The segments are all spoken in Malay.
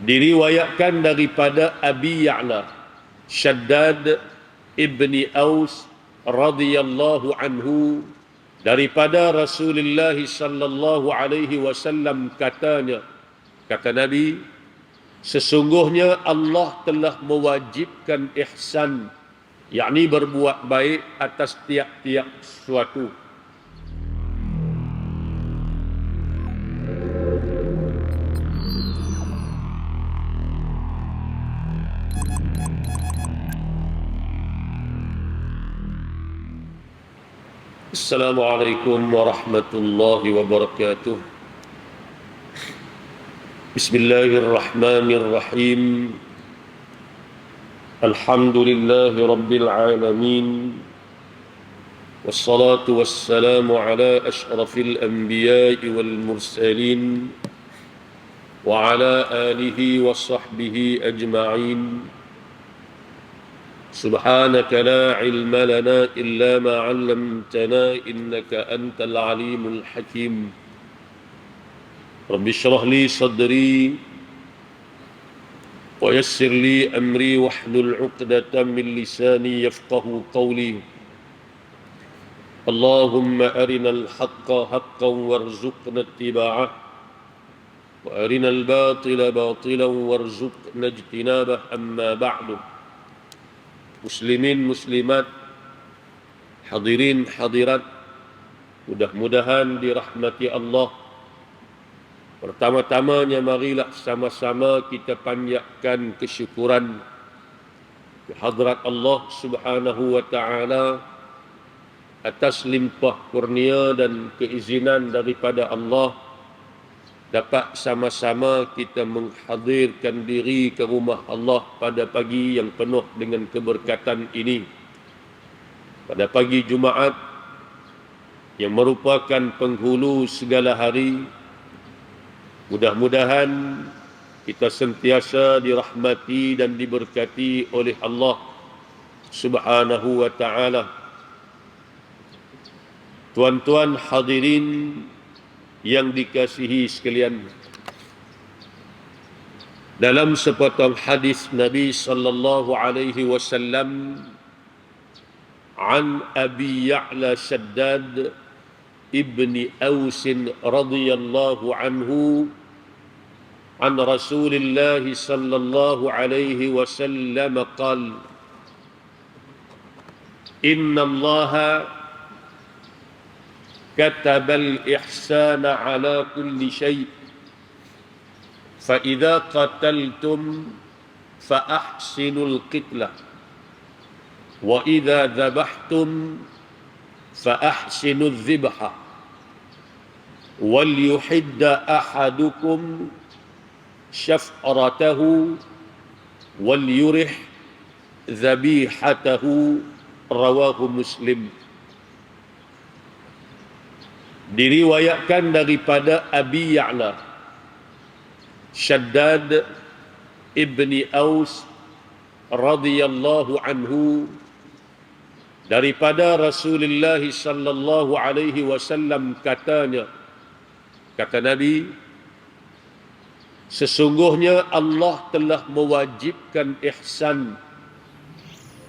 Diriwayatkan daripada Abi Ya'la Shaddad ibni Aus radhiyallahu anhu, daripada Rasulullah sallallahu alaihi wasallam katanya, kata Nabi, sesungguhnya Allah telah mewajibkan ihsan, yakni berbuat baik atas tiap-tiap sesuatu. Assalamualaikum warahmatullahi wabarakatuh. Bismillahirrahmanirrahim. Alhamdulillahi rabbil alamin. Wassalatu wassalamu ala ashrafil anbiya'i wal mursalin wa ala alihi wa sahbihi ajma'in. سبحانك لا علم لنا إلا ما علمتنا إنك أنت العليم الحكيم رب اشرح لي صدري ويسر لي أمري واحلل عقدة من لساني يفقه قولي اللهم أرنا الحق حقا وارزقنا اتباعه وأرنا الباطل باطلا وارزقنا اجتنابه أما بعد. Muslimin, muslimat, hadirin, hadirat, mudah-mudahan dirahmati Allah. Pertama-tamanya marilah sama-sama kita panjatkan kesyukuran kehadrat Allah Subhanahu wa taala atas limpah kurnia dan keizinan daripada Allah dapat sama-sama kita menghadirkan diri ke rumah Allah pada pagi yang penuh dengan keberkatan ini. Pada pagi Jumaat yang merupakan penghulu segala hari, mudah-mudahan kita sentiasa dirahmati dan diberkati oleh Allah Subhanahu wa ta'ala. Tuan-tuan hadirin yang dikasihi sekalian, dalam sepotong hadis Nabi sallallahu alaihi wasallam an Abi Ya'la Shaddad ibni Aus radhiyallahu anhu an Rasulillah sallallahu alaihi wasallam qala inna Allaha كتب الإحسان على كل شيء فإذا قتلتم فأحسنوا القتلة وإذا ذبحتم فأحسنوا الذبح وليحد أحدكم شفرته وليرح ذبيحته رواه مسلم. Diriwayatkan daripada Abi Ya'la Shaddad ibni Aus radhiyallahu anhu, daripada Rasulullah sallallahu alaihi wasallam katanya, kata Nabi, sesungguhnya Allah telah mewajibkan ihsan,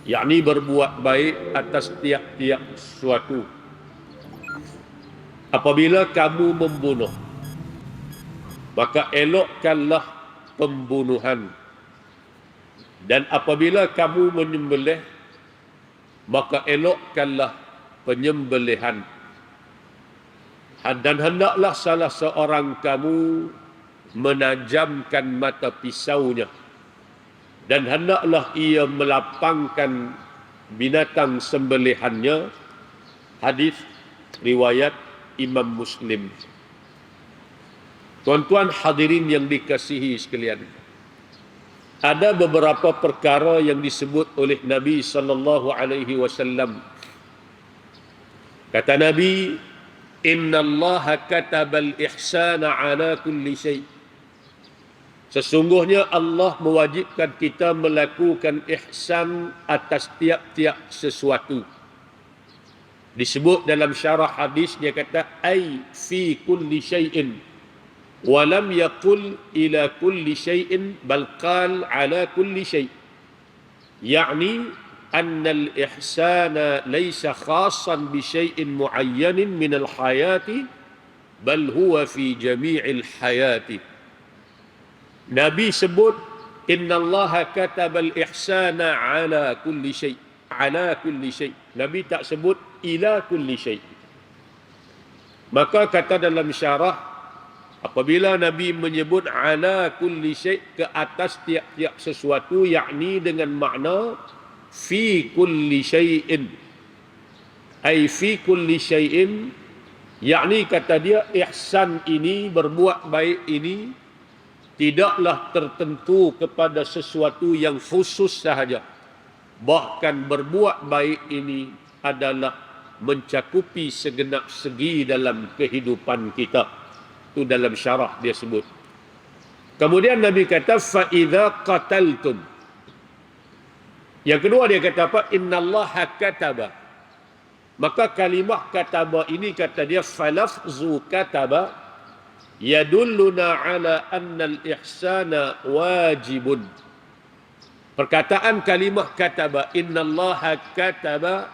yakni berbuat baik atas tiap-tiap sesuatu. Apabila kamu membunuh, maka elokkanlah pembunuhan. Dan apabila kamu menyembelih, maka elokkanlah penyembelihan. Dan hendaklah salah seorang kamu menajamkan mata pisaunya. Dan hendaklah ia melapangkan binatang sembelihannya. Hadis riwayat Imam Muslim. Tuan-tuan hadirin yang dikasihi sekalian, ada beberapa perkara yang disebut oleh Nabi sallallahu alaihi wasallam. Kata Nabi, "Inna Allah katabal ihsana ala kulli syai'." Sesungguhnya Allah mewajibkan kita melakukan ihsan atas tiap-tiap sesuatu. Disebut dalam syarah hadis, dia kata ai fi kulli syai'in, ولم يقل إلى كل شيء بل قال على كل شيء يعني أن الإحسان ليس خاصا بشيء معين من الحياة بل هو في جميع الحياة. Nabi sebut Inna Allah katabal ihsana ala kulli syai'. Ala kulli syai'. Nabi tak sebut ila kulli syai'. Maka kata dalam syarah, apabila Nabi menyebut ala kulli syai' ke atas tiap-tiap sesuatu, yakni dengan makna fi kulli syai'in. Ay fi kulli syai'in, yakni kata dia ihsan ini, berbuat baik ini tidaklah tertentu kepada sesuatu yang khusus sahaja. Bahkan berbuat baik ini adalah mencakupi segenap segi dalam kehidupan kita. Itu dalam syarah dia sebut. Kemudian Nabi kata fa idza qataltum. Yang kedua dia kata apa? Innallaha kataba. Maka kalimah kataba ini kata dia falafzu kataba yadulluna ala anna al-ihsana wajibun. Perkataan kalimah kataba, innallaha kataba,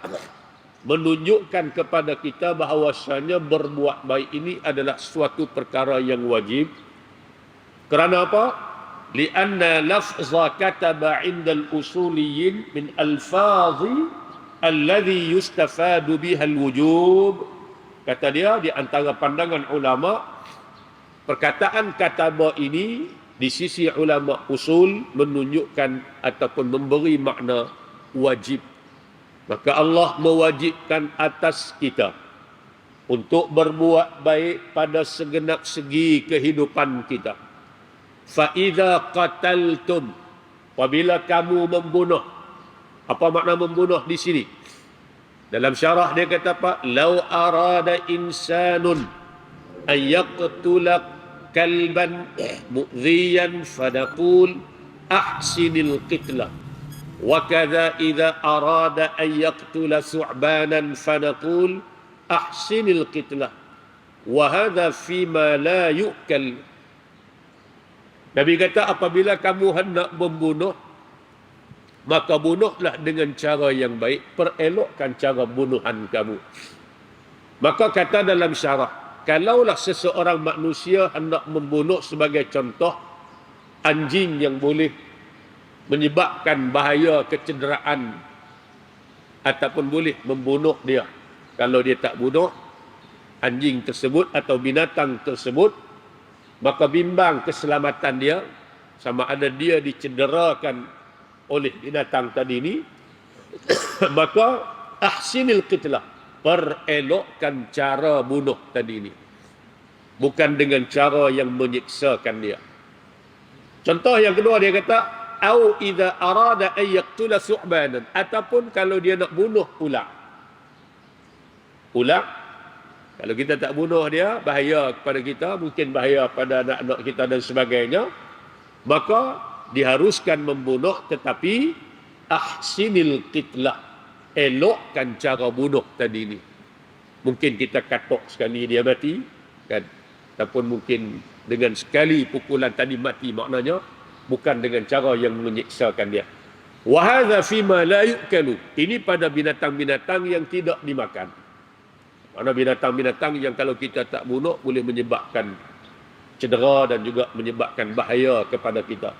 menunjukkan kepada kita bahawasanya berbuat baik ini adalah suatu perkara yang wajib. Kerana apa? Lianna lafza kataba 'inda al-usuliyyin min alfazi alladhi yustafadu biha al-wujub. Kata dia di antara pandangan ulama, perkataan kataba ini di sisi ulama usul menunjukkan ataupun memberi makna wajib. Maka Allah mewajibkan atas kita untuk berbuat baik pada segenap segi kehidupan kita. Fa idza qataltum, apabila kamu membunuh. Apa makna membunuh di sini? Dalam syarah dia kata apa? Lau arada insanun an yaqtula kalban mu'dhiyan fadaqul ahsinil qitla wa kadha idza arada an yaqtula su'banan fadaqul ahsinil qitla wa hadha fima la yu'kal. Nabi kata apabila kamu hendak membunuh, maka bunuhlah dengan cara yang baik, perelokkan cara bunuhan kamu. Maka kata dalam syarah, kalaulah seseorang manusia hendak membunuh, sebagai contoh anjing yang boleh menyebabkan bahaya kecederaan ataupun boleh membunuh dia. Kalau dia tak bunuh anjing tersebut atau binatang tersebut, maka bimbang keselamatan dia, sama ada dia dicederakan oleh binatang tadi ini, maka ahsinil qitlah, perelokkan cara bunuh tadi ini, bukan dengan cara yang menyiksakan dia. Contoh yang kedua dia kata au idza arada an yaqtula su'banan, ataupun kalau dia nak bunuh ular. Ular, kalau kita tak bunuh dia, bahaya kepada kita, mungkin bahaya pada anak-anak kita dan sebagainya, maka diharuskan membunuh, tetapi ahsinil qitlah, elokkan cara bunuh tadi ni. Mungkin kita katok sekali dia mati, kan? Ataupun mungkin dengan sekali pukulan tadi mati, maknanya bukan dengan cara yang menyiksakan dia. Wa hadza fima la yu'kalu. Ini pada binatang-binatang yang tidak dimakan. Mana binatang-binatang yang kalau kita tak bunuh boleh menyebabkan cedera dan juga menyebabkan bahaya kepada kita.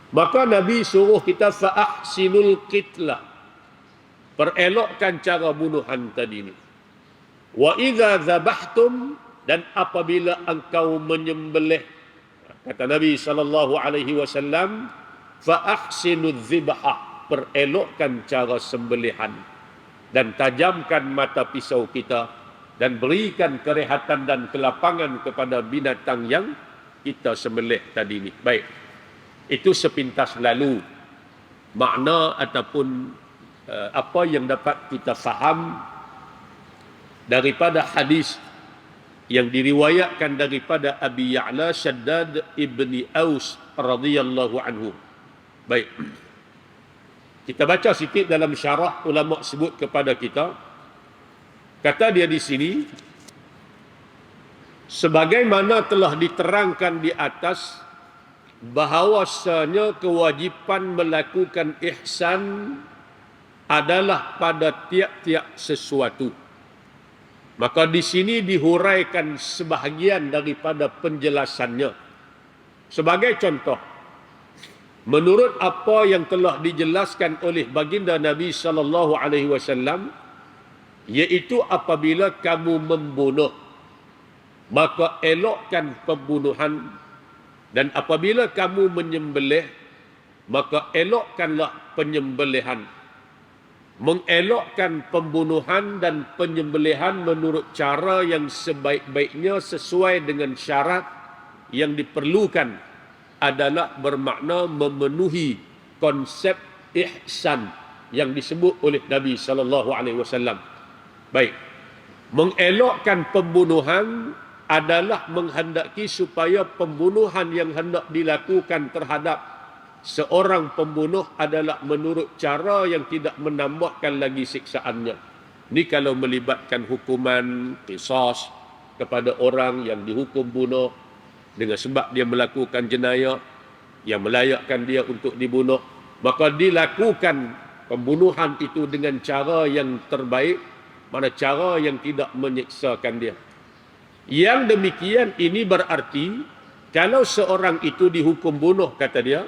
Maka Nabi suruh kita fa ahsinul qitlah, perelokkan cara bunuhan tadi ini. Wa idza zabahtum, dan apabila engkau menyembelih, kata Nabi SAW, fa ahsinudz dzibhah, perelokkan cara sembelihan dan tajamkan mata pisau kita dan berikan kerehatan dan kelapangan kepada binatang yang kita sembelih tadi ini. Baik, itu sepintas lalu makna ataupun apa yang dapat kita faham daripada hadis yang diriwayatkan daripada Abi Ya'la Shaddad ibni Aus radhiyallahu anhu. Baik, kita baca sikit dalam syarah ulama sebut kepada kita. Kata dia di sini, Sebagaimana telah diterangkan di atas, bahawasanya kewajipan melakukan ihsan adalah pada tiap-tiap sesuatu. Maka di sini dihuraikan sebahagian daripada penjelasannya. Sebagai contoh, menurut apa yang telah dijelaskan oleh baginda Nabi sallallahu alaihi wasallam, iaitu apabila kamu membunuh, maka elokkan pembunuhan, dan apabila kamu menyembelih, maka elokkanlah penyembelihan. Mengelokkan pembunuhan dan penyembelihan menurut cara yang sebaik-baiknya sesuai dengan syarat yang diperlukan adalah bermakna memenuhi konsep ihsan yang disebut oleh Nabi sallallahu alaihi wasallam. Baik. Mengelokkan pembunuhan adalah menghendaki supaya pembunuhan yang hendak dilakukan terhadap seorang pembunuh adalah menurut cara yang tidak menambahkan lagi siksaannya. Ini kalau melibatkan hukuman qisas kepada orang yang dihukum bunuh dengan sebab dia melakukan jenayah yang melayakkan dia untuk dibunuh, maka dilakukan pembunuhan itu dengan cara yang terbaik, mana cara yang tidak menyiksakan dia. Yang demikian ini berarti kalau seorang itu dihukum bunuh, kata dia,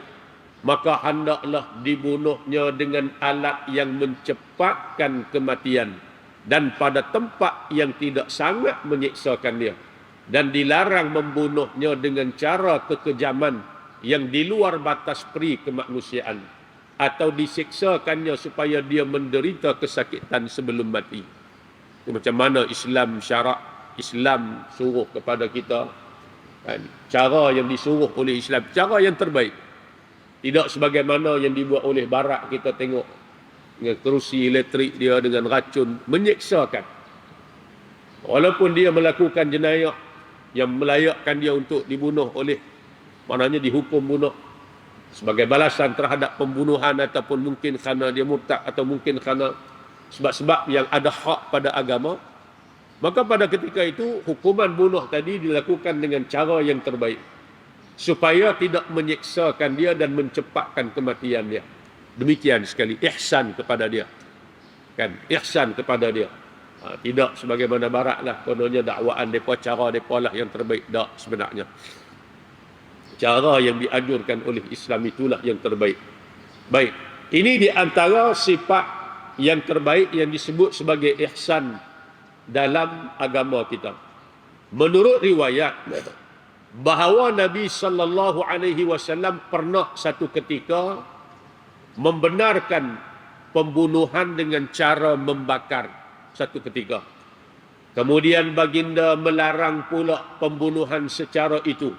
maka hendaklah dibunuhnya dengan alat yang mencepatkan kematian dan pada tempat yang tidak sangat menyiksakan dia, dan dilarang membunuhnya dengan cara kekejaman yang di luar batas peri kemanusiaan atau disiksakannya supaya dia menderita kesakitan sebelum mati. Macam mana Islam syarak, Islam suruh kepada kita, kan? Cara yang disuruh oleh Islam, cara yang terbaik. Tidak sebagaimana yang dibuat oleh Barat, kita tengok dengan kerusi elektrik dia, dengan racun, menyiksakan. Walaupun dia melakukan jenayah yang melayakkan dia untuk dibunuh oleh, maknanya dihukum bunuh sebagai balasan terhadap pembunuhan, ataupun mungkin kerana dia murtad, atau mungkin kerana sebab-sebab yang ada hak pada agama, maka pada ketika itu hukuman bunuh tadi dilakukan dengan cara yang terbaik supaya tidak menyiksakan dia dan mencepatkan kematian dia. Demikian sekali ihsan kepada dia, kan? Ihsan kepada dia. Tidak sebagaimana Barat lah, kononnya dakwaan mereka, cara mereka lah yang terbaik. Tak, sebenarnya cara yang dianjurkan oleh Islam itulah yang terbaik. Baik, ini di antara sifat yang terbaik yang disebut sebagai ihsan dalam agama kita. Menurut riwayat, bahawa Nabi sallallahu alaihi wasallam pernah satu ketika membenarkan pembunuhan dengan cara membakar satu ketika. Kemudian baginda melarang pula pembunuhan secara itu,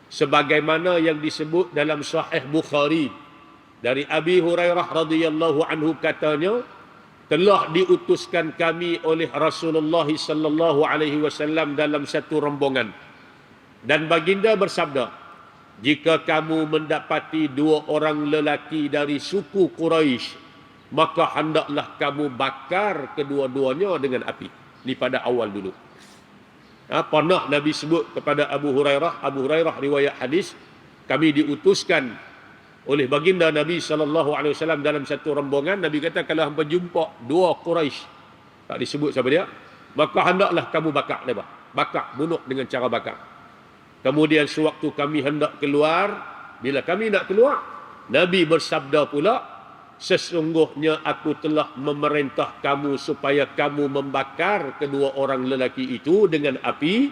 sebagaimana yang disebut dalam Sahih Bukhari dari Abi Hurairah radhiyallahu anhu, katanya, telah diutuskan kami oleh Rasulullah sallallahu alaihi wasallam dalam satu rombongan, dan baginda bersabda, jika kamu mendapati dua orang lelaki dari suku Quraisy, maka hendaklah kamu bakar kedua-duanya dengan api. Ini pada awal dulu. Pernah Nabi sebut kepada Abu Hurairah riwayat hadis, kami diutuskan oleh baginda Nabi SAW dalam satu rombongan. Nabi kata, kalau hampa jumpa dua Quraisy, tak disebut siapa dia, maka hendaklah kamu bakar mereka. Bakar, bunuh dengan cara bakar. Kemudian sewaktu kami hendak keluar, bila kami nak keluar, Nabi bersabda pula, sesungguhnya aku telah memerintah kamu supaya kamu membakar kedua orang lelaki itu dengan api,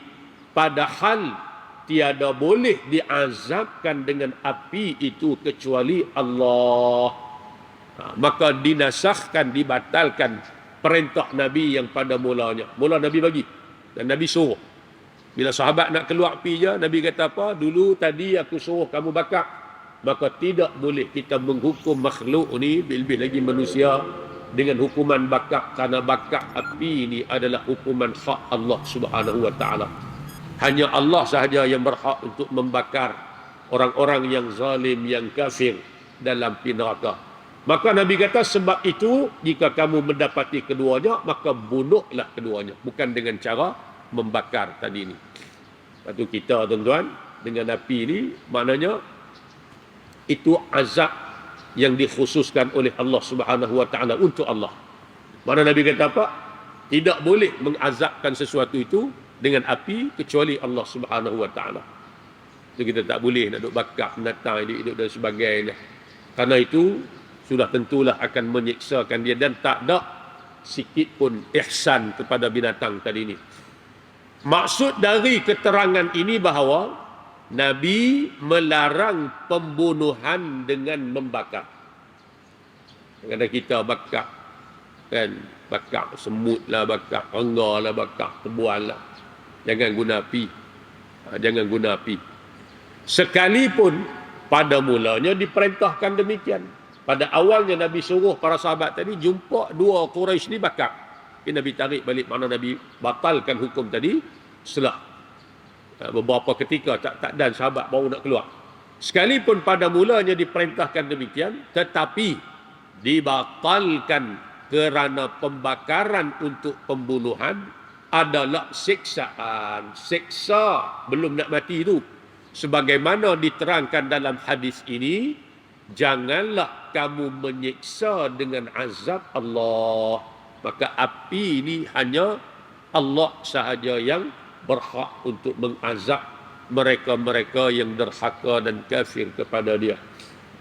padahal tiada boleh diazabkan dengan api itu kecuali Allah. Maka dinasahkan, dibatalkan perintah Nabi yang pada mulanya. Mula Nabi bagi dan Nabi suruh. Bila sahabat nak keluar api je, Nabi kata apa? Dulu tadi aku suruh kamu bakar. Maka tidak boleh kita menghukum makhluk ni, lebih lagi manusia, dengan hukuman bakar, kerana bakar api ini adalah hukuman hak Allah Subhanahu wa taala. Hanya Allah sahaja yang berhak untuk membakar orang-orang yang zalim, yang kafir dalam api neraka. Maka Nabi kata, sebab itu jika kamu mendapati keduanya, maka bunuhlah keduanya, bukan dengan cara membakar tadi ini. Lepas tu kita tuan-tuan, dengan api ni, maknanya itu azab yang dikhususkan oleh Allah Subhanahu Wa Taala untuk Allah. Mana Nabi kata apa? Tidak boleh mengazabkan sesuatu itu dengan api kecuali Allah Subhanahu Wa Taala. Itu kita tak boleh nak duk bakar binatang hidup dan sebagainya. Karena itu sudah tentulah akan menyiksakan dia dan tak ada sikit pun ihsan kepada binatang tadi ni. Maksud dari keterangan ini bahawa Nabi melarang pembunuhan dengan membakar. Kadang kita bakar, kan, bakar semut lah, bakar rengga lah, bakar tebuan lah. Jangan guna api. Jangan guna api. Sekalipun pada mulanya diperintahkan demikian. Pada awalnya Nabi suruh para sahabat tadi jumpa dua Quraisy ni bakar. Tapi Nabi tarik balik, mana Nabi batalkan hukum tadi setelah beberapa ketika tak dan sahabat baru nak keluar. Sekalipun pada mulanya diperintahkan demikian, tetapi dibatalkan kerana pembakaran untuk pembunuhan adalah siksaan. Siksa belum nak mati itu. Sebagaimana diterangkan dalam hadis ini, janganlah kamu menyiksa dengan azab Allah. Maka api ini hanya Allah sahaja yang berhak untuk mengazab mereka-mereka yang derhaka dan kafir kepada dia.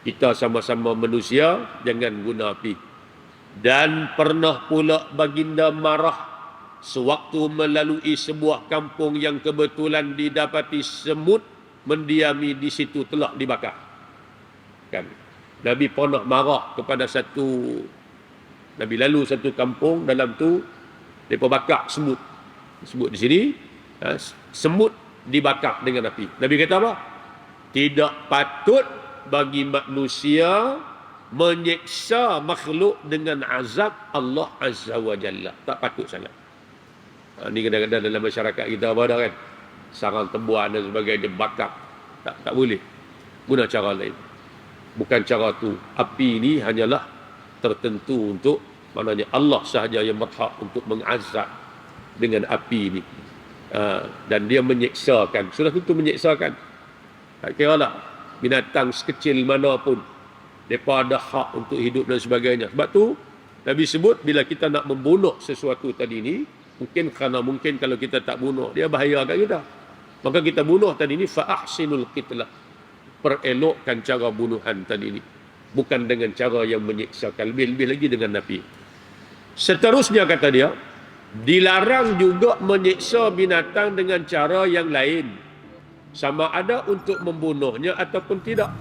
Kita sama-sama manusia, jangan guna api. Dan pernah pula baginda marah sewaktu melalui sebuah kampung yang kebetulan didapati semut mendiami di situ telah dibakar. Kan? Nabi pernah marah kepada Nabi lalu satu kampung, dalam tu mereka bakar semut. Sebut di sini, semut dibakar dengan api. Nabi kata apa? Tidak patut bagi manusia menyiksa makhluk dengan azab Allah Azza wa Jalla. Tak patut sangat. Ini kadang-kadang dalam masyarakat kita apa dah kan? Sarang tebuan dan sebagainya bakar. Tak boleh. Guna cara lain. Bukan cara tu. Api ini hanyalah tertentu untuk, maknanya Allah sahaja yang berhak untuk mengazab dengan api ini. Dan dia menyiksakan. Sudah tentu menyiksakan. Tak kira lah binatang sekecil mana pun, mereka ada hak untuk hidup dan sebagainya. Sebab tu Nabi sebut bila kita nak membunuh sesuatu tadi ni, mungkin kalau kita tak bunuh, dia bahaya kat kita. Maka kita bunuh tadi ni, fa'ahsinul qitlah. Perelokkan cara bunuhan tadi ni. Bukan dengan cara yang menyiksakan. Lebih-lebih lagi dengan Nabi. Seterusnya kata dia, dilarang juga menyiksa binatang dengan cara yang lain. Sama ada untuk membunuhnya ataupun tidak.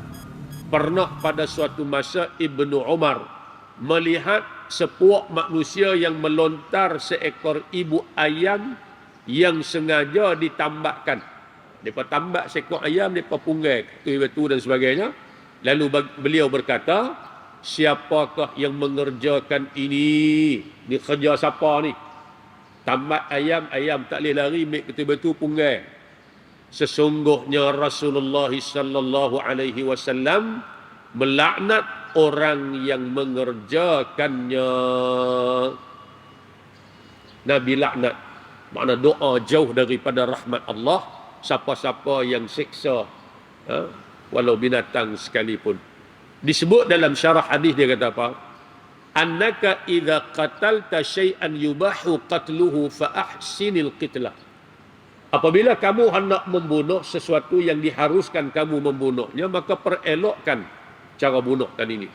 Pernah pada suatu masa Ibnu Umar melihat sepuak manusia yang melontar seekor ibu ayam yang sengaja ditambakkan. Mereka tambak seekor ayam, mereka punggai batu dan sebagainya. Lalu beliau berkata, siapakah yang mengerjakan ini? Ni kerja siapa ni? Tambak ayam, ayam tak boleh lari, ambil batu punggai. Sesungguhnya Rasulullah sallallahu alaihi wasallam melaknat orang yang mengerjakannya. Nabi laknat. Makna doa jauh daripada rahmat Allah siapa-siapa yang siksa walau binatang sekalipun. Disebut dalam syarah hadis dia kata apa? Annaka idza qatalta syai'an yubahu qatluhu fa ahsinil qitlah. Apabila kamu hendak membunuh sesuatu yang diharuskan kamu membunuhnya, maka perelokkan cara bunuh tadi ini.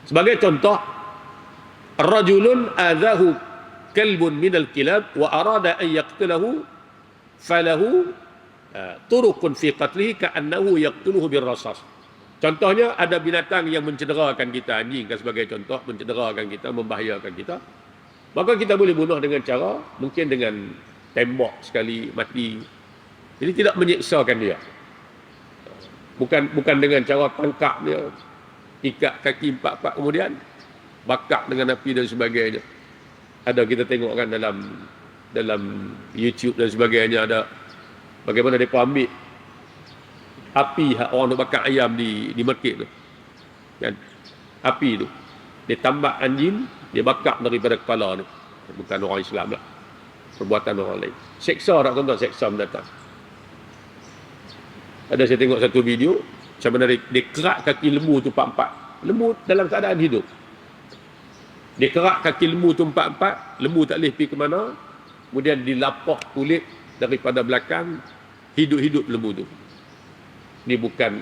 Sebagai contoh, rajulun adahu kalbun minal kilab wa arada an yaqtulahu falahu turuqun fi qatlihi ka'annahu yaqtuluhu birrasas. Contohnya ada binatang yang mencederakan kita, anjing kan sebagai contoh, mencederakan kita, membahayakan kita. Maka kita boleh bunuh dengan cara, mungkin dengan tembak sekali mati. Jadi tidak menyiksakan dia. Bukan dengan cara tangkap dia, ikat kaki 4-4 kemudian bakar dengan api dan sebagainya. Ada kita tengok kan dalam YouTube dan sebagainya, ada bagaimana mereka ambil api orang nak bakar ayam di market tu. Kan? Api tu. Dia tambak anjing, dia bakar daripada kepala tu. Bukan orang Islam lah. perbuatan orang lain. Seksa tak tuan-tuan, seksa binatang. Ada saya tengok satu video, macam mana dia kerak kaki lembu tu empat-empat. Lembu dalam keadaan hidup. Dia kerak kaki lembu tu empat-empat, lembu tak boleh pergi ke mana, kemudian dilapah kulit daripada belakang, hidup-hidup lembu tu. Ini bukan,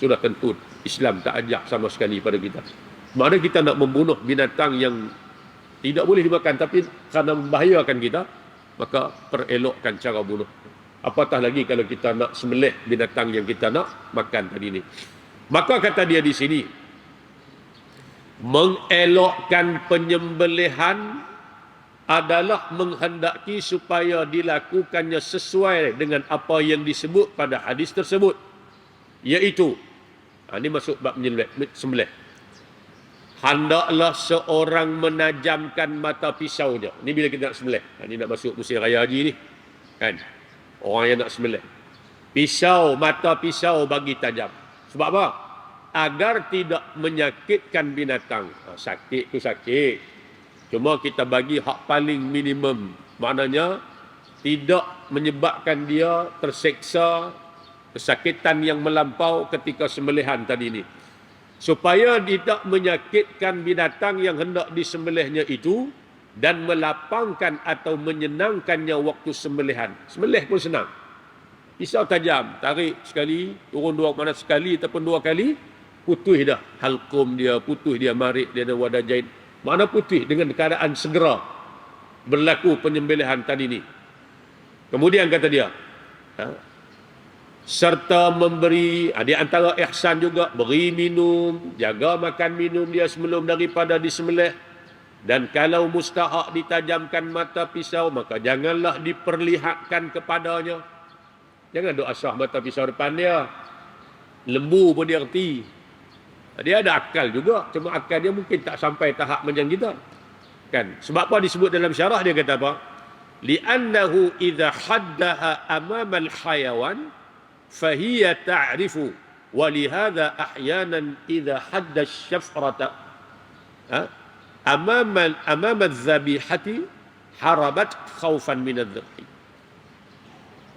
sudah tentu Islam tak ajak sama sekali pada kita. Mana kita nak membunuh binatang yang tidak boleh dimakan, tapi kerana membahayakan kita, maka perelokkan cara bunuh. Apatah lagi kalau kita nak sembelih binatang yang kita nak makan tadi ni. Maka kata dia di sini, mengelokkan penyembelihan adalah menghendaki supaya dilakukannya sesuai dengan apa yang disebut pada hadis tersebut, iaitu ini masuk bab sembelih. Hendaklah seorang menajamkan mata pisaunya. Ini bila kita nak sembelih. Ini nak masuk musim raya haji ni. Kan? Orang yang nak sembelih. Mata pisau bagi tajam. Sebab apa? Agar tidak menyakitkan binatang. Sakit tu sakit. Cuma kita bagi hak paling minimum. Maknanya tidak menyebabkan dia terseksa, kesakitan yang melampau ketika sembelihan tadi ni. Supaya tidak menyakitkan binatang yang hendak disembelihnya itu dan melapangkan atau menyenangkannya waktu sembelihan. Sembelih pun senang. Pisau tajam, tarik sekali, turun dua mana sekali ataupun dua kali, putus dah halkum dia, putus dia marik dia dan wadah jahit. Mana putih dengan keadaan segera berlaku penyembelihan tadi ni. Kemudian kata dia, serta memberi, di antara ihsan juga, beri minum, jaga makan minum dia sebelum daripada disembelih. Dan kalau mustahak ditajamkan mata pisau, maka janganlah diperlihatkan kepadanya. Jangan duk asah mata pisau depan dia. Lembu pun dia erti. Dia ada akal juga, cuma akal dia mungkin tak sampai tahap macam kita. Kan? Sebab apa disebut dalam syarah, dia kata apa? Li'annahu idza haddaha amama al-hayawan fahiya ta'rifu wa lihadha ahyanan idza hadda asy-syafrata amama adh-dhabihati harabat khaufan min adh-dhabhi.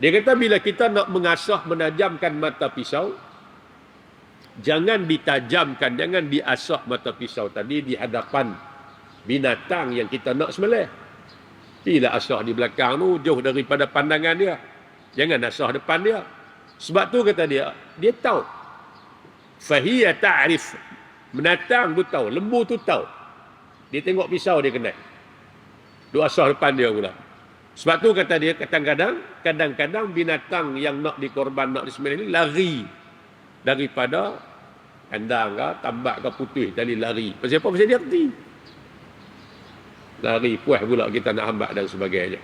Dia kata bila kita nak mengasah menajamkan mata pisau, jangan ditajamkan, jangan diasah mata pisau tadi di hadapan binatang yang kita nak sembelih. Tidak asah di belakang tu, jauh daripada pandangan dia. Jangan asah depan dia. Sebab tu kata dia tahu. Fahiya ta'rif. Binatang tu tahu, lembu tu tahu. Dia tengok pisau dia kenal. Duk asah depan dia pula. Sebab tu kata dia kadang-kadang binatang yang nak dikorban, nak disembelih ni lari daripada kandang ke, tambak ke, putih tadi lari. Pasal apa? Pasal dia erti. Lari, puas pula kita nak hambat dan sebagainya.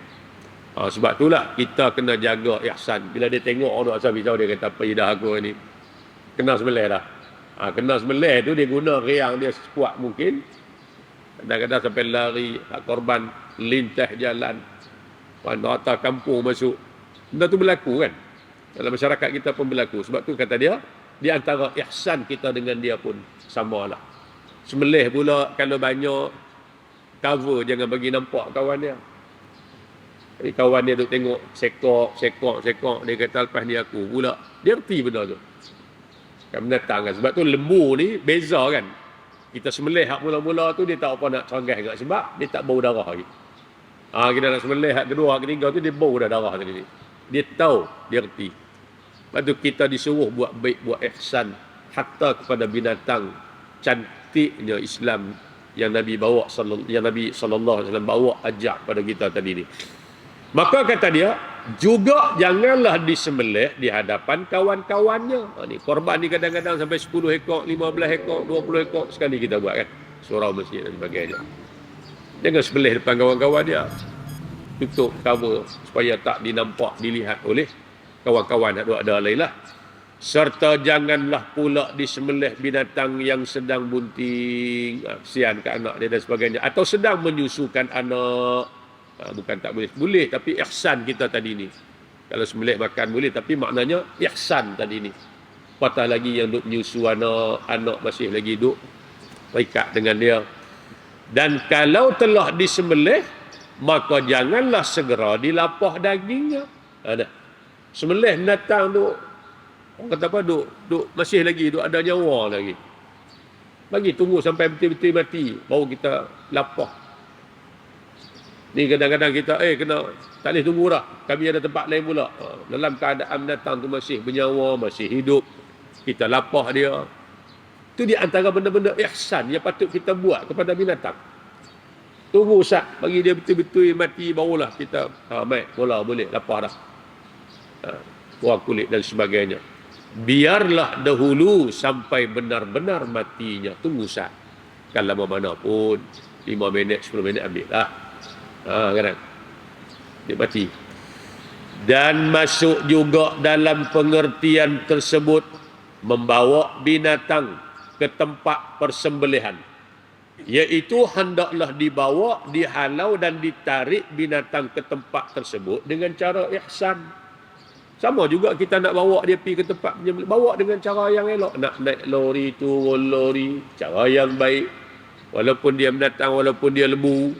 Sebab itulah kita kena jaga ihsan. Bila dia tengok orang asal pisau, dia kata, apa dah aku ni? Kena sembelih dah. Kena sembelih tu dia guna riang dia sekuat mungkin. Kadang-kadang sampai lari, korban lintah jalan. Rata kampung masuk. Benda tu berlaku kan? Dalam masyarakat kita pun berlaku. Sebab tu kata dia, di antara ihsan kita dengan dia pun samalah. Sembelih pula kalau banyak, cover, jangan bagi nampak kawan dia. Jadi kawan dia duk tengok sekok, dia kata lepas ni aku pula. Dia erti benda tu. Kan binatang kan. Sebab tu lembu ni beza kan. Kita sembelih hak mula-mula tu dia tak apa nak seranggai enggak, sebab dia tak bau darah lagi. Kita nak sembelih hak kedua, hak ketiga tu dia bau dah darah tadi. Dia tahu, dia erti. Lepas tu kita disuruh buat baik, buat ihsan hatta kepada binatang. Cantiknya Islam yang Nabi bawa, yang Nabi sallallahu alaihi wasallam bawa ajak pada kita tadi ni. Maka kata dia, juga janganlah disembelih di hadapan kawan-kawannya. Ni korban ni kadang-kadang sampai 10 ekor, 15 ekor, 20 ekor sekali kita buat kan. Surau masjid dan sebagainya. Jangan sembelih depan kawan-kawan dia. Tutup cover supaya tak dinampak, dilihat oleh kawan-kawan ada lain lah. Serta janganlah pula disembelih binatang yang sedang bunting, kesian ke anak dia dan sebagainya, atau sedang menyusukan anak. Bukan tak boleh, boleh, tapi ihsan kita tadi ni. Kalau sembelih makan boleh, tapi maknanya ihsan tadi ni. Apatah lagi yang duk menyusu anak masih lagi duk terikat dengan dia. Dan kalau telah disembelih, maka janganlah segera dilapah dagingnya. Ada. Sembelih binatang tu, orang kata apa, duk masih lagi, duk ada nyawa lagi. Bagi tunggu sampai betul-betul mati, baru kita lapah. Ni kadang-kadang kita, kena, tak boleh tunggu dah. Kami ada tempat lain pula. Dalam keadaan binatang tu masih bernyawa, masih hidup, kita lapah dia. Itu di antara benda-benda ihsan yang patut kita buat kepada binatang. Tunggu sat, bagi dia betul-betul mati, barulah kita, baik, boleh, lapah dah. Buang kulit dan sebagainya. Biarlah dahulu sampai benar-benar matinya. Tunggu sat. Kan lama mana pun, 5 minit, 10 minit ambil lah. Kadang dia mati. Dan masuk juga dalam pengertian tersebut membawa binatang ke tempat persembelihan, iaitu hendaklah dibawa, dihalau dan ditarik binatang ke tempat tersebut dengan cara ihsan. Sama juga kita nak bawa dia pergi ke tempat penyembelihan, bawa dengan cara yang elok. Nak naik lori, turun lori, cara yang baik. Walaupun dia binatang, walaupun dia lembu,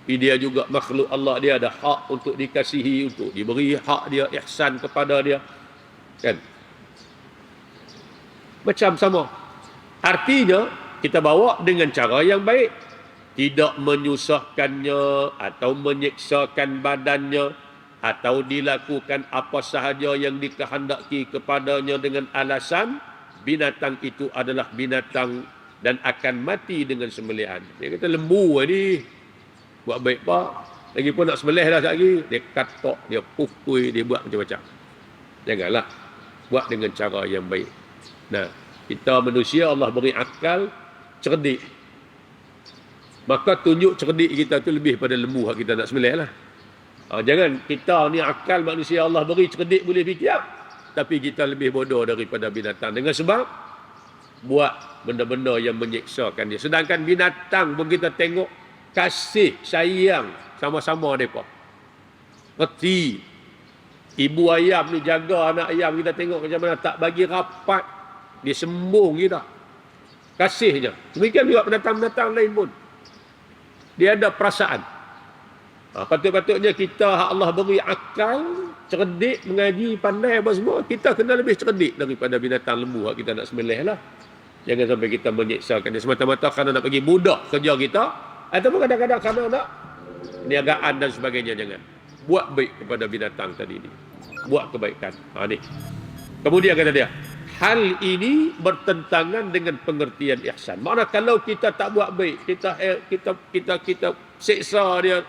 tapi dia juga makhluk Allah, dia ada hak untuk dikasihi, untuk diberi hak dia, ihsan kepada dia. Kan? Macam sama. Artinya, kita bawa dengan cara yang baik. Tidak menyusahkannya atau menyiksakan badannya atau dilakukan apa sahaja yang dikehendaki kepadanya dengan alasan binatang itu adalah binatang dan akan mati dengan sembelihan. Dia kata lembu ni buat baik pak, lagi pun nak sembelih dah lagi, dia katok, dia pukul, dia buat macam-macam. Janganlah, buat dengan cara yang baik. Nah, kita manusia Allah beri akal, cerdik. Maka tunjuk cerdik kita tu lebih pada lembu yang kita nak sembelih lah. Jangan kita ni akal manusia Allah beri cerdik boleh fikir, tapi kita lebih bodoh daripada binatang. Dengan sebab buat benda-benda yang menyiksakan dia. Sedangkan binatang pun kita tengok kasih, sayang sama-sama mereka. Reti. Ibu ayam ni jaga anak ayam, kita tengok macam mana, tak bagi rapat. Dia sembung kita. Kasihnya. Demikian juga binatang-binatang lain pun. Dia ada perasaan. Patut-patutnya kita, Allah beri akal, cerdik, mengaji, pandai apa semua, kita kena lebih cerdik daripada binatang lembu yang kita nak sembelih lah. Jangan sampai kita menyiksakan dia semata-mata kerana nak bagi mudah kerja kita, ataupun kadang-kadang kerana nak niagaan dan sebagainya. Jangan. Buat baik kepada binatang tadi ni. Buat kebaikan. Ni. Kemudian kata dia, hal ini bertentangan dengan pengertian ihsan. Maknanya kalau kita tak buat baik, kita seksa dia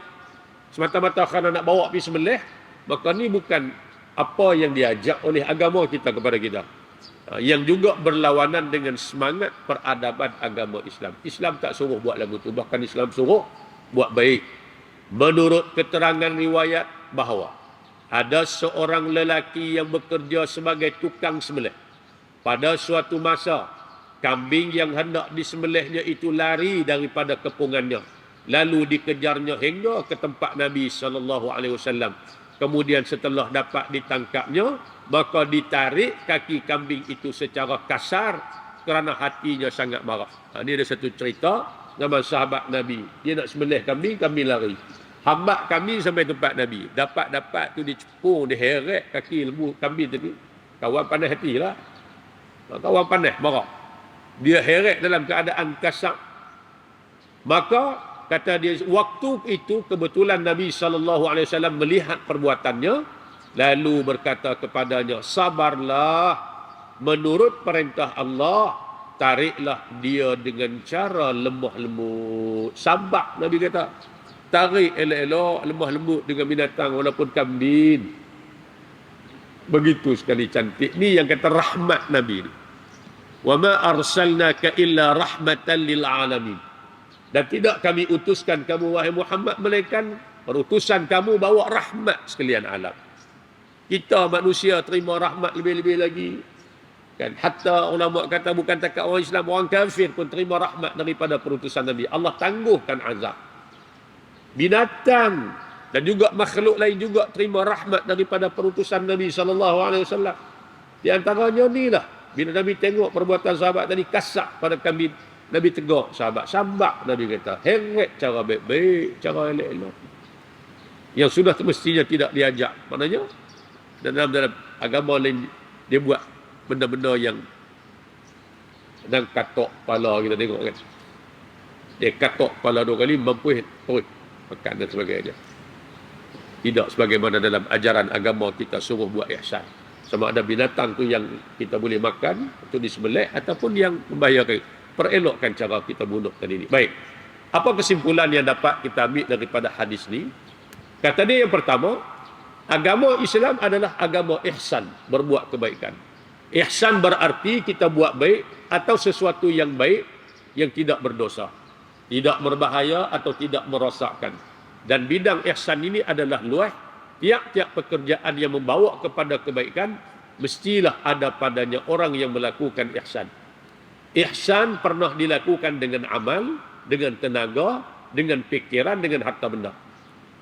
semata-mata kerana nak bawa pergi sembelih, maka ni bukan apa yang diajak oleh agama kita kepada kita. Yang juga berlawanan dengan semangat peradaban agama Islam. Islam tak suruh buat lagu tu, bahkan Islam suruh buat baik. Menurut keterangan riwayat bahawa ada seorang lelaki yang bekerja sebagai tukang sembelih. Pada suatu masa, kambing yang hendak disembelihnya itu lari daripada kepungannya. Lalu dikejarnya hingga ke tempat Nabi SAW. Kemudian setelah dapat ditangkapnya, maka ditarik kaki kambing itu secara kasar kerana hatinya sangat marah. Ini ada satu cerita nama sahabat Nabi. Dia nak sembelih kambing, kambing lari. Hambat kambing sampai tempat Nabi. Dapat-dapat tu dicepung, diheret kaki lembu kambing tadi. Kawan panas hatilah. Kawan panas, marah. Dia heret dalam keadaan kasar. Maka kata dia, waktu itu kebetulan Nabi SAW melihat perbuatannya, lalu berkata kepadanya, sabarlah, menurut perintah Allah, tariklah dia dengan cara lemah lembut. Sabar, Nabi kata. Tarik elok-elok, lemah lembut dengan binatang walaupun kambing. Begitu sekali cantik. Ni yang kata rahmat Nabi ni. Wa ma arsalnaka illa rahmatan lil alamin. Dan tidak kami utuskan kamu wahai Muhammad melainkan perutusan kamu bawa rahmat sekalian alam. Kita manusia terima rahmat lebih-lebih lagi. Kan hatta ulama kata bukan takat orang Islam, orang kafir pun terima rahmat daripada perutusan Nabi. Allah tangguhkan azab. Binatang dan juga makhluk lain juga terima rahmat daripada perutusan Nabi SAW. Di antaranya ni lah, bila Nabi tengok perbuatan sahabat tadi kasak pada kambing, Nabi tegur sahabat, sabar Nabi kata, heret cara baik-baik, cara elok-elok. yang sudah semestinya tidak diajak. Maknanya dalam agama lain dia buat benda-benda yang dan katok kepala kita tengok kan. Dia katok kepala 2 kali mampu terus makan dan sebagainya. Tidak sebagaimana dalam ajaran agama kita suruh buat ihsan. Sama ada binatang tu yang kita boleh makan untuk disembelih ataupun yang membahayakan. Perelokkan cara kita bunuh tadi ni. Baik. Apa kesimpulan yang dapat kita ambil daripada hadis ni? Kata dia yang pertama, agama Islam adalah agama ihsan, berbuat kebaikan. Ihsan berarti kita buat baik atau sesuatu yang baik yang tidak berdosa, tidak berbahaya atau tidak merosakkan. Dan bidang ihsan ini adalah luas. Tiap-tiap pekerjaan yang membawa kepada kebaikan mestilah ada padanya orang yang melakukan ihsan. Ihsan pernah dilakukan dengan amal, dengan tenaga, dengan fikiran, dengan harta benda.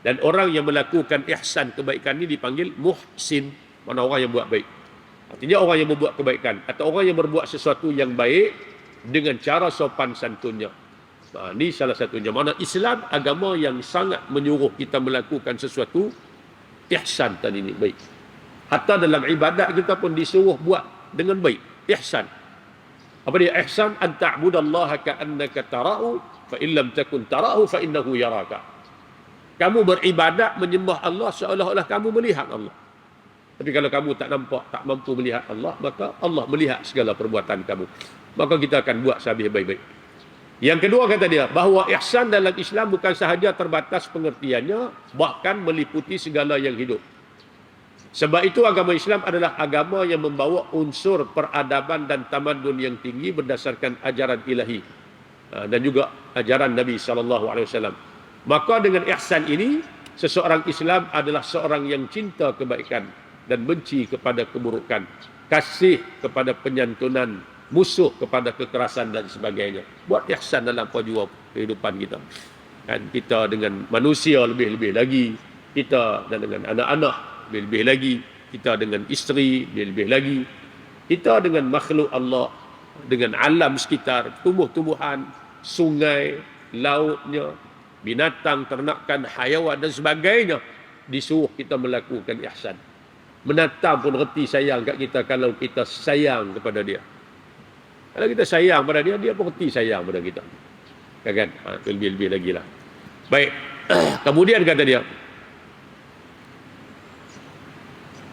Dan orang yang melakukan ihsan kebaikan ini dipanggil muhsin, mana orang yang buat baik. Artinya orang yang membuat kebaikan atau orang yang berbuat sesuatu yang baik dengan cara sopan santunnya. Ini salah satunya. Mana Islam agama yang sangat menyuruh kita melakukan sesuatu ihsan tadi ini baik. Hatta dalam ibadat kita pun disuruh buat dengan baik, ihsan. Apa dia ihsan? An ta'budallaha ka'annaka tarahu fa in lam takun tarahu fa innahu yaraka. Kamu beribadat menyembah Allah seolah-olah kamu melihat Allah. Tapi kalau kamu tak nampak, tak mampu melihat Allah, maka Allah melihat segala perbuatan kamu. Maka kita akan buat sehabis baik-baik. Yang kedua kata dia, bahawa ihsan dalam Islam bukan sahaja terbatas pengertiannya, bahkan meliputi segala yang hidup. Sebab itu agama Islam adalah agama yang membawa unsur peradaban dan tamadun yang tinggi berdasarkan ajaran ilahi dan juga ajaran Nabi SAW. Maka dengan ihsan ini, seseorang Islam adalah seorang yang cinta kebaikan dan benci kepada keburukan, kasih kepada penyantunan, musuh kepada kekerasan dan sebagainya. Buat ihsan dalam pajua kehidupan kita. Kan kita dengan manusia lebih-lebih lagi, kita dan dengan anak-anak lebih-lebih lagi, kita dengan isteri lebih-lebih lagi, kita dengan makhluk Allah, dengan alam sekitar, tumbuh-tumbuhan, sungai, lautnya, binatang, ternakan, hayawan dan sebagainya, disuruh kita melakukan ihsan. Menatang pun reti sayang kat kita kalau kita sayang kepada dia. Kalau kita sayang pada dia, dia pun reti sayang pada kita. Kan? Lebih-lebih lagi lah. Baik. Kemudian kata dia,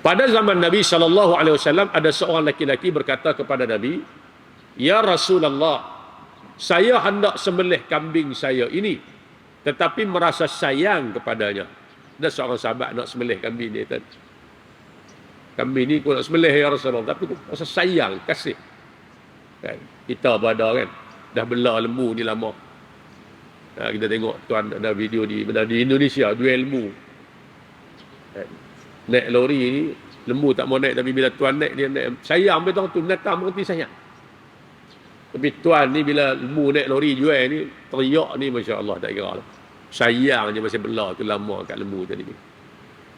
pada zaman Nabi SAW ada seorang laki-laki berkata kepada Nabi, "Ya Rasulullah, saya hendak sembelih kambing saya ini, tetapi merasa sayang kepadanya." Ada seorang sahabat nak sembelih kambing dia tadi. Kambing ni aku nak sembelih ya Rasulullah, tapi aku rasa sayang, kasih. Kan? Kita berada kan, dah bela lembu ni lama. Kita tengok tuan ada video di Indonesia jual lembu. Kan? Naik lori ni, lembu tak mau naik, tapi bila tuan naik, dia naik. Sayang betul tu, datang berhenti sayang. Tapi tuan ni bila lembu naik lori jual ni, teriak ni Masya Allah tak kira lah. Sayang je masih bela tu lama kat lembu tadi.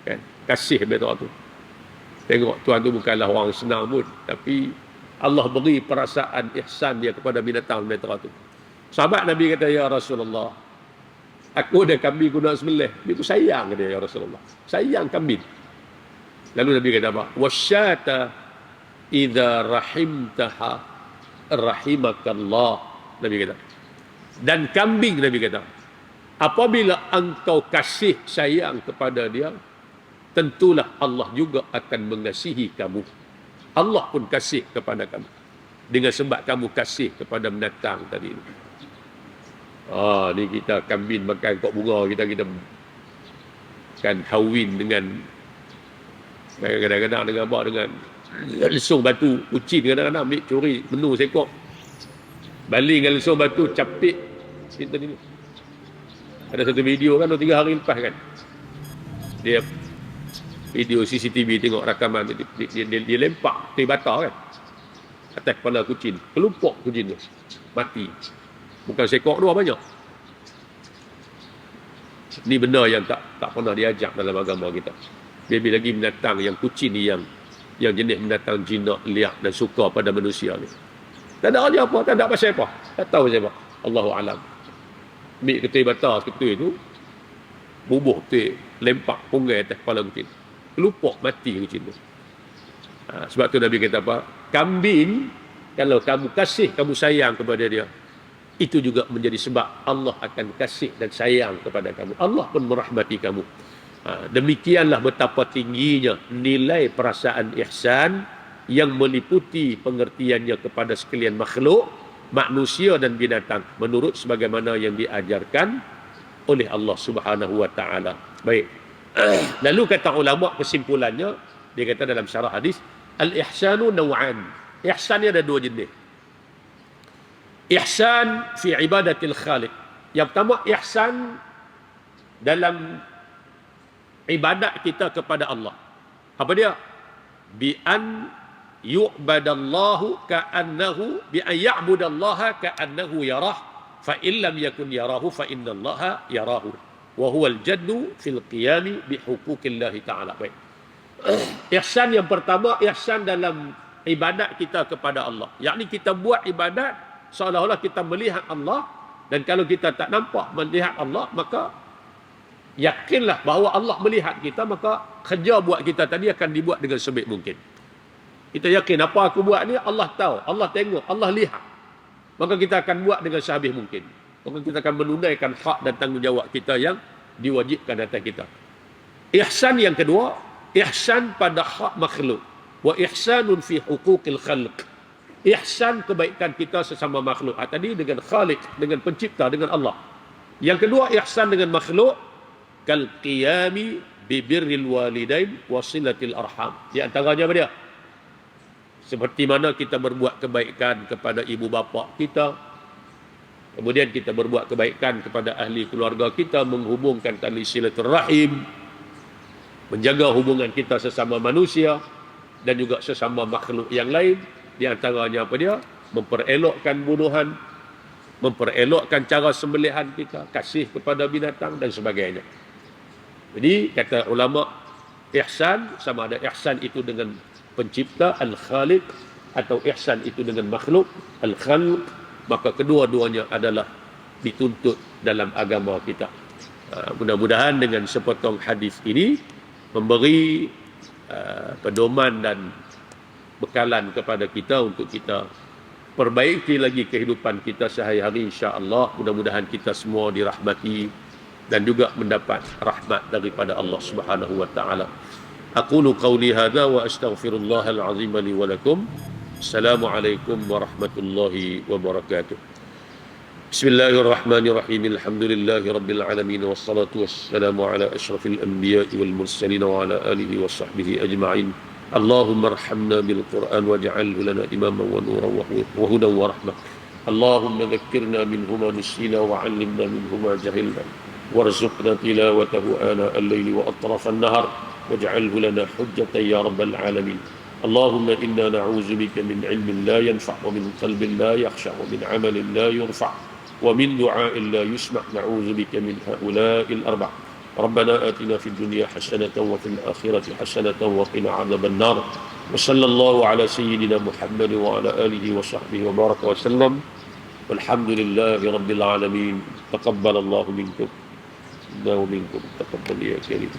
Kan? Kasih betul tu. Tengok tuan tu bukanlah orang senang pun, tapi Allah beri perasaan ihsan dia kepada binatang tu. Sahabat Nabi kata, "Ya Rasulullah, aku ada kambing aku nak sembelih. Tapi aku sayang," kata, "Ya Rasulullah. Sayang kambing." Lalu Nabi kata apa? "Wasyata idza rahimtaha rahimakallah." Nabi kata. Dan kambing, Nabi kata, apabila engkau kasih sayang kepada dia, tentulah Allah juga akan mengasihi kamu. Allah pun kasih kepada kamu dengan sebab kamu kasih kepada binatang tadi. Ni kita kambing makan kok bunga, kita kan kawin dengan kadang-kadang dengan apa, dengan lesung batu, kucing kadang-kadang ambil curi menu sekok, baling dengan lesung batu, capik kita ni. Ada satu video kan 2-3 hari lepas kan, dia video CCTV tengok rakaman dia lempak teh bata kan atas kepala kucing, kelumpuk kucing tu mati, bukan sekok dua, banyak. Ni benda yang tak pernah diajak dalam agama kita. Lebih lagi binatang yang kucing ni, yang jenis binatang jinak, liak dan suka pada manusia ni. Tak ada aja apa, tak ada pasal apa, tak tahu pasal apa, Allahu alam. Ambil ketui bata ketui tu, bubuh tu lempak punggai atas kepala kucing. Lupa mati kucing tu. Sebab tu Nabi kata apa? Kambing, kalau kamu kasih, kamu sayang kepada dia, itu juga menjadi sebab Allah akan kasih dan sayang kepada kamu. Allah pun merahmati kamu. Demikianlah betapa tingginya nilai perasaan ihsan yang meliputi pengertiannya kepada sekalian makhluk, manusia dan binatang, menurut sebagaimana yang diajarkan oleh Allah Subhanahu wa taala. Baik. Lalu kata ulama kesimpulannya, dia kata dalam syarah hadis, al-ihsanu naw'an. Ihsan ni ada dua jenis. Ihsan fi ibadatil khaliq. Yang pertama, ihsan dalam ibadat kita kepada Allah. Apa dia? Bi an yu'badallahu ka'annahu, bi an ya'budallaha ka'annahu yarah, fa in lam yakun yarahu fa innallaha yarahu. Wa huwa al-jaddu fil qiyami bi huquqillahi ta'ala. Baik. Ihsan yang pertama, ihsan dalam ibadat kita kepada Allah. Yakni kita buat ibadat seolah-olah kita melihat Allah, dan kalau kita tak nampak melihat Allah, maka yakinlah bahawa Allah melihat kita, maka kerja buat kita tadi akan dibuat dengan sebaik mungkin. Kita yakin apa aku buat ni Allah tahu, Allah tengok, Allah lihat. Maka kita akan buat dengan sehabis mungkin. Maka kita akan menunaikan hak dan tanggungjawab kita yang diwajibkan atas kita. Ihsan yang kedua, ihsan pada hak makhluk. Wa ihsanun fi huquqil khalq. Ihsan kebaikan kita sesama makhluk. Tadi dengan khaliq, dengan pencipta, dengan Allah. Yang kedua, ihsan dengan makhluk, kal qiyami bi birril walidain wa silatil arham. Di antaranya apa dia? Seperti mana kita berbuat kebaikan kepada ibu bapa kita, kemudian kita berbuat kebaikan kepada ahli keluarga kita, menghubungkan tali silaturahim, menjaga hubungan kita sesama manusia dan juga sesama makhluk yang lain. Di antaranya apa dia? Memperelokkan bunuhan, memperelokkan cara sembelihan kita, kasih kepada binatang dan sebagainya. Jadi kata ulama, ihsan sama ada ihsan itu dengan pencipta al-khaliq atau ihsan itu dengan makhluk al-khalq, maka kedua-duanya adalah dituntut dalam agama kita. Mudah-mudahan dengan sepotong hadis ini memberi pedoman dan bekalan kepada kita untuk kita perbaiki lagi kehidupan kita sehari-hari, insya-Allah. Mudah-mudahan kita semua dirahmati dan juga mendapat rahmat daripada Allah Subhanahu wa taala. Aqulu qawli hadza wa astaghfirullahal azim li wa lakum. Assalamualaikum warahmatullahi wabarakatuh. Bismillahirrahmanirrahim. Alhamdulillahi rabbil alamin wassalatu wassalamu ala asyrafil anbiya'i wal mursalin wa ala alihi wa sahbihi ajma'in. Allahumma arhamna bil Qur'an waj'alhu lana imaman wa nuran wa hudan wa rahmah. Allahumma dhakkirna minhu ma nusina wa 'allimna minhu ma jahilna warzuqna tilawatahu ana al-laili wa atraf an-nahar waj'alhu lana hujjatan ya rabbal alamin. Allahumma inna na'udzu bika min 'ilmin la yanfa' wa min qalbin la yakhsha' wa min 'amalin la yurfa' wa min du'a'in la yusma'. Na'udzu bika min ha'ula'il arba'. ربنا آتنا في الدنيا حسنة وفي الآخرة حسنة وقنا عذاب النار وصلى الله على سيدنا محمد وعلى آله وصحبه وبارك وسلم والحمد لله رب العالمين. تقبل الله منكم ومنكم. تقبل يا كريم.